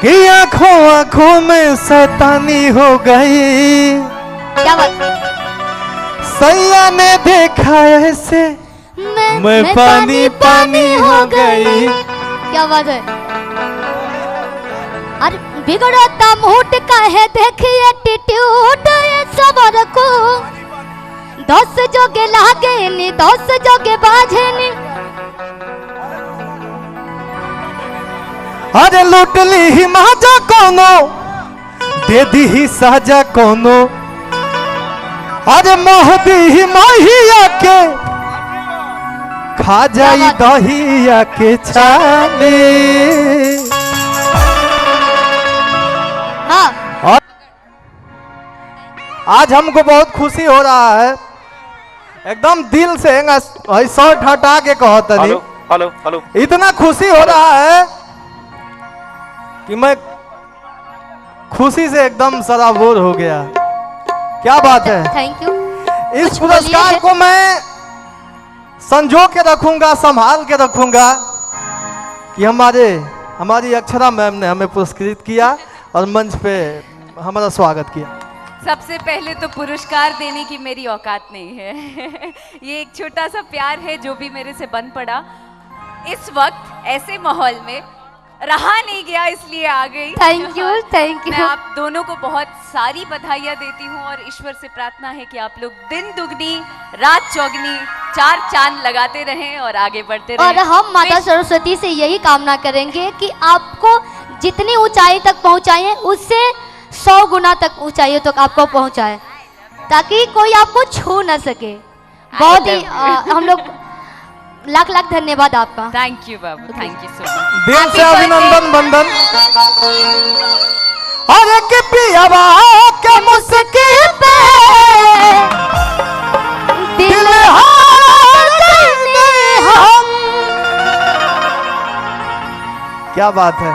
कि आंखों आंखों में शैतानी हो गई। क्या बात? सैया ने देखा ऐसे मैं पानी पानी हो गई। क्या बात है? अरे बिगड़ता मूड का है, देखिए एटीट्यूड सबर को। 10 जोगे लागे नी 10 जोगे बाजे नी। अरे लूट ली ही माजा कोनो, दे दी ही साजा कोनो। अरे मोह दी ही माहिया के, खा जाई दहिया के छाले। हाँ। और आज हमको बहुत खुशी हो रहा है, एकदम दिल से शर्ट हटा के कहता नहीं। Hello hello hello. इतना खुशी हो रहा है कि मैं खुशी से एकदम सराबोर हो गया। क्या बात है? Thank you. इस पुरस्कार को मैं संजो के रखूंगा, संभाल के रखूंगा कि हमारी अक्षरा मैम ने हमें पुरस्कृत किया और मंच पे हमारा स्वागत किया। सबसे पहले तो पुरस्कार देने की मेरी औकात नहीं है। ये एक छोटा सा प्यार है जो भी मेरे से बन पड़ा। इस वक्त ऐसे माहौल में रहा नहीं गया, इसलिए आ गई। थैंक यू थैंक मैं यू। आप दोनों को बहुत सारी बधाइयाँ देती हूँ और ईश्वर से प्रार्थना है कि आप लोग दिन दुगनी रात चौगनी 4 चांद लगाते रहें और आगे बढ़ते रहें। और हम माता सरस्वती से यही कामना करेंगे कि आपको जितनी ऊंचाई तक पहुंचाएं उससे 100 गुना तक ऊंचाई तक आपको पहुंचाए, ताकि कोई आपको छू न सके। बहुत ही हम लोग लाख लाख धन्यवाद आपका। थैंक यू बाबू, थैंक यू सो मच। दिल से अभिनंदन बंदन। अरे के पियावा के मुस्किल पे दिल हार गए हम। क्या बात है?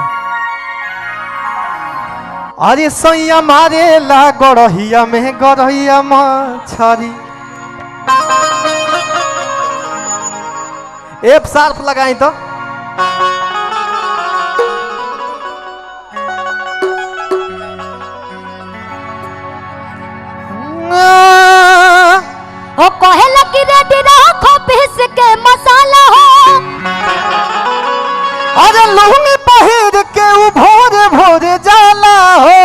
अरे सैया मारे ला गड़हिया में गड़हिया मछरी। एफ शार्प लगाई तो ओ कहे लगी रेडी रखो पीस के मसाला हो। अरे लुंगी पहिर के उ भोरे भोरे जाला हो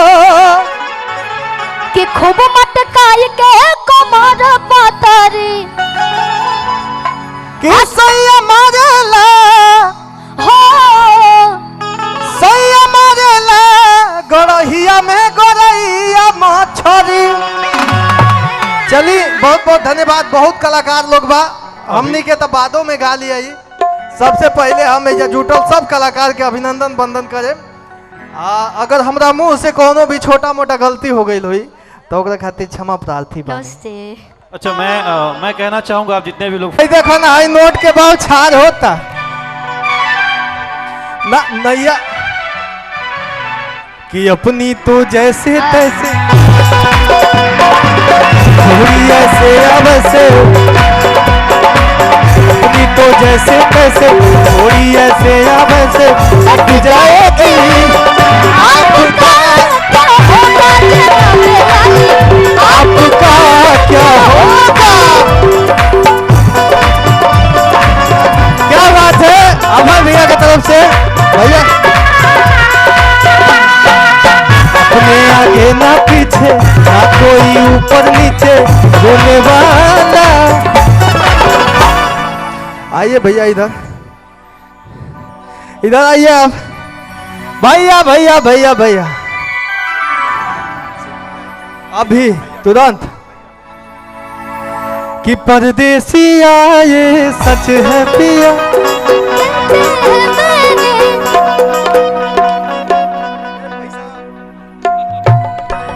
कि खूब मटकाई के कमर पतरी कि सैया मारेला हो। सैया मारेला गड़हिया में गड़हिया मछरी। चली बहुत बहुत धन्यवाद। बहुत कलाकार लोग बा, हमनी के तो बादों में गा लिया। सबसे पहले हम एजा जुटल सब कलाकार के अभिनंदन बंदन करे। अगर हमरा मुंह से कोनो भी छोटा मोटा गलती हो गई हुई तो ओकरा खातिर क्षमा प्रार्थी बा। नमस्ते। अच्छा मैं कहना चाहूंगा आप जितने भी लोग देखो ना, हाई नोट के भाव छाड़ होता ना नैया कि अपनी तो जैसे तैसे थोड़ी ऐसे अब से, अपनी तो जैसे तैसे थोड़ी ऐसे अब से हट जाएगी। आपका क्या होगा? आपका क्या होगा? क्या बात है अमर भैया की तरफ से। भैया अपने आगे ना पीछे ना कोई ऊपर नीचे बोलने वाला। आइए भैया इधर इधर आइए आप। भैया भैया भैया भैया अभी तुरंत कि परदेसी आए सच है पिया।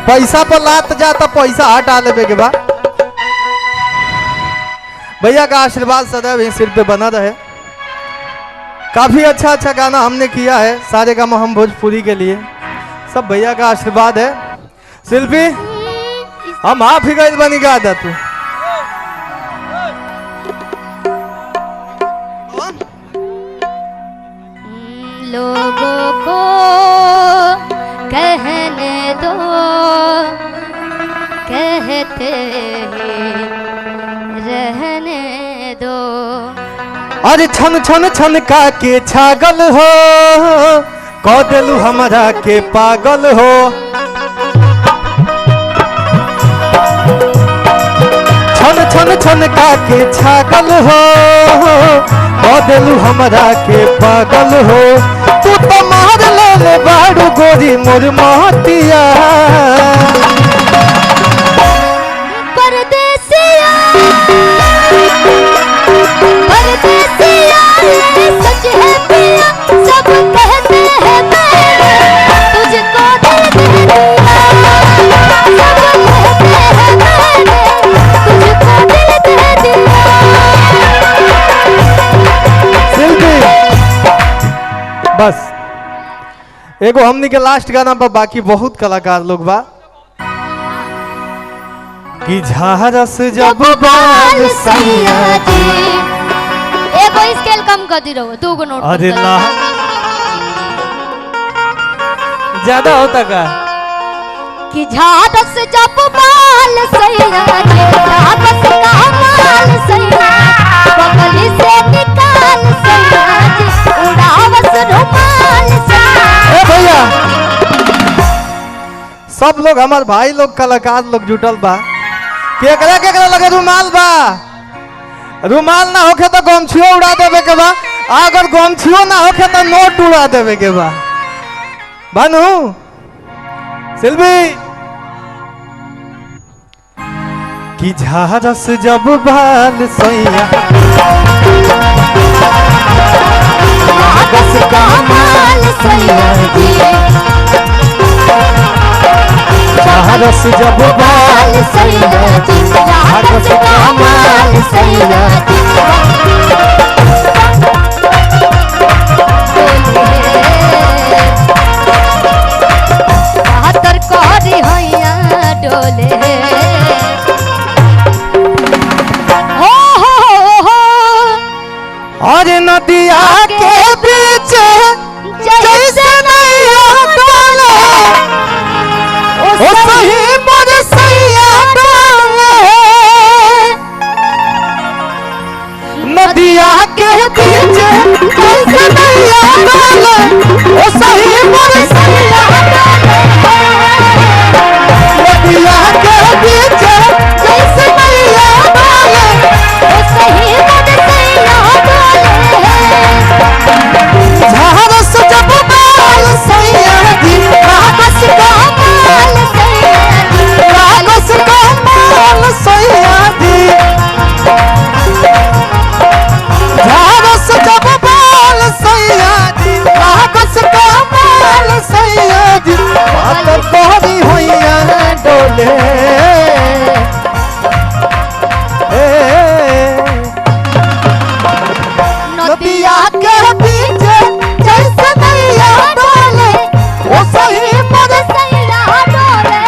पैसा पर लात जाता पैसा हटा लेवे के बाद। भैया का आशीर्वाद सदैव ही सिर पे बना रहे। काफी अच्छा अच्छा गाना हमने किया है सारे गामा हम भोजपुरी के लिए। सब भैया का आशीर्वाद है। शिल्पी हम आप ही गए बनी गा तू। लोगों को रहने दो। अरे छन छन छन का के छागल हो, कह देलू हमरा के पागल हो। छन छन छन का के छागल हो, कह देलू हमरा के पागल हो। तू तो मार ले बाड़ू गोरी मोर महतिया। परदेसिया परदेसिया ये सच है पिया, सब कहते हैं मैंने तुझको दिल दे दिया। सब कहते हैं मैंने तुझको दिल दे दिया। शिल्पी बस एगो हमनी के लास्ट गाना पर, बाकी बहुत कलाकार लोग बा। कि झारस जब बाल सैया जी, एगो स्केल कम कर दी रहो, दो गो नोट। अरे ना ज्यादा होता का। कि झारस जब बाल सैया जी, झारस का माल सैया, बगली से निकाल सैया जी, उड़ावस रुमाल सैया। ए भैया सब लोग हमार भाई लोग कलाकार लोग जुटल बा। केकरा लगे रुमाल बा? रुमाल ना होखे तो गमछियो उड़ा देवे के बा, अगर गमछियो ना होखे तो नोट उड़ा देवे के बा। भानु सिल्वी कि झारस जब बाल सैया, झारस का माल सैया जी, झारस जब बाल सैया जी, झारस का माल सैया जी। बहत्तर कोरी हैया डोले। हो और नदिया के बीच जैसे नैया डोले, ओ सही मोर सैया डोले। नदिया के बीच जैसे नैया डोले, ओ सही मोर सैया डोले। नदिया के बीच जैसे नैया डोले, ओ सही मोर सैया डोले। झारस जब बाल सैया जी, झारस का माल सैया जी, झारस का माल सैया जी। झारस जब बाल सैया जी, झारस का माल सैया जी। बात कोरी होइया डोले। नदिया के बीच जैसे नैया डोले, ओ सही मोर सैया डोले।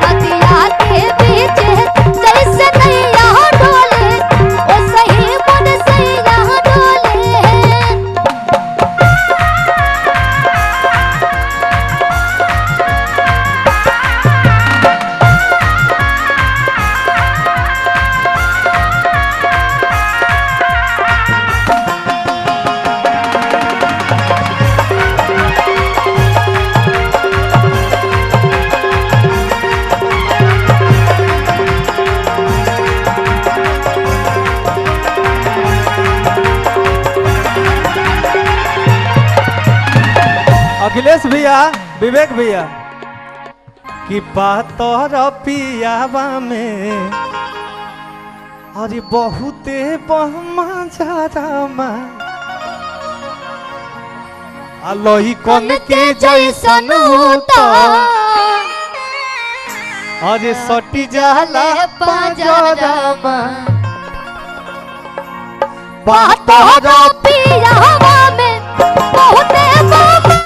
नदिया के बीच जैसे नैया डोले, ओ सही मोर सैया डोले। अखिलेश भैया, विवेक भैया की पातर पियावा में, अरे बहुते बहमा लोही कन के जैसन होता, अरे सटी जाला पाजरमा। पातर पियावा में बहुते बाबा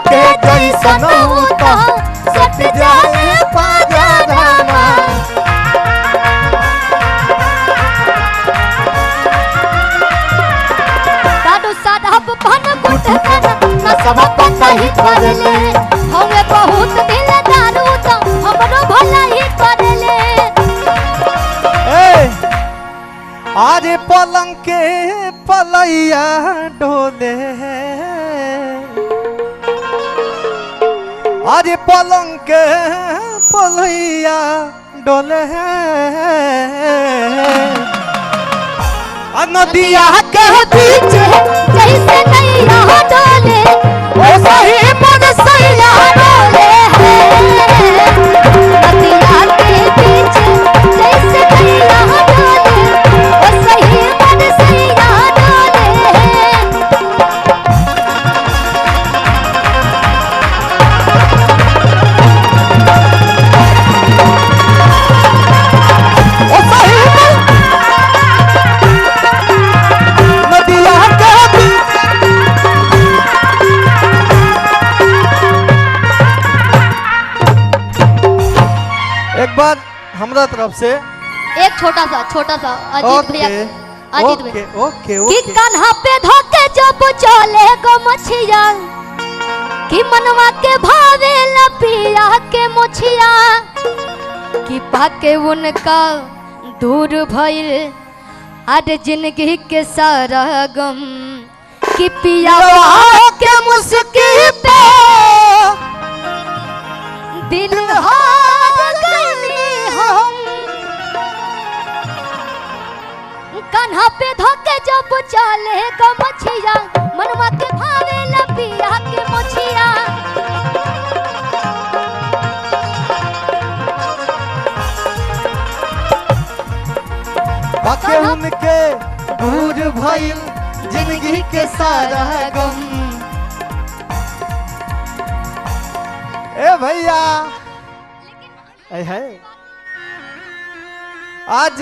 के जैसन होता, सट जाले पाजरमा। के पलैया डोले, अरे पलंग के पलैया डोले, नदिया के पीछे जैसे नैया डोले ओ सही मन सैया डोले नदिया के पीछे जैसे नैया डोले ओ सही मन सैया डोले। एक बार हमरा तरफ से एक छोटा सा अजीत भैया, अजीत भैया ओके कि कान्हा पे धोके जब चले गो मछिया कि मनवा के भावे लपिया के मुछिया कि पाके उनका दूर भइल आज जिंदगी के सारा गम कि पिया के मुस्की पे दिल हार गए हम। कान्हा पे धोके जब चले गो मछिया मनवा के भावे लपिया के मुछिया बाके उनके दूर भइल जिंदगी के सारा गम। ए भैया है आज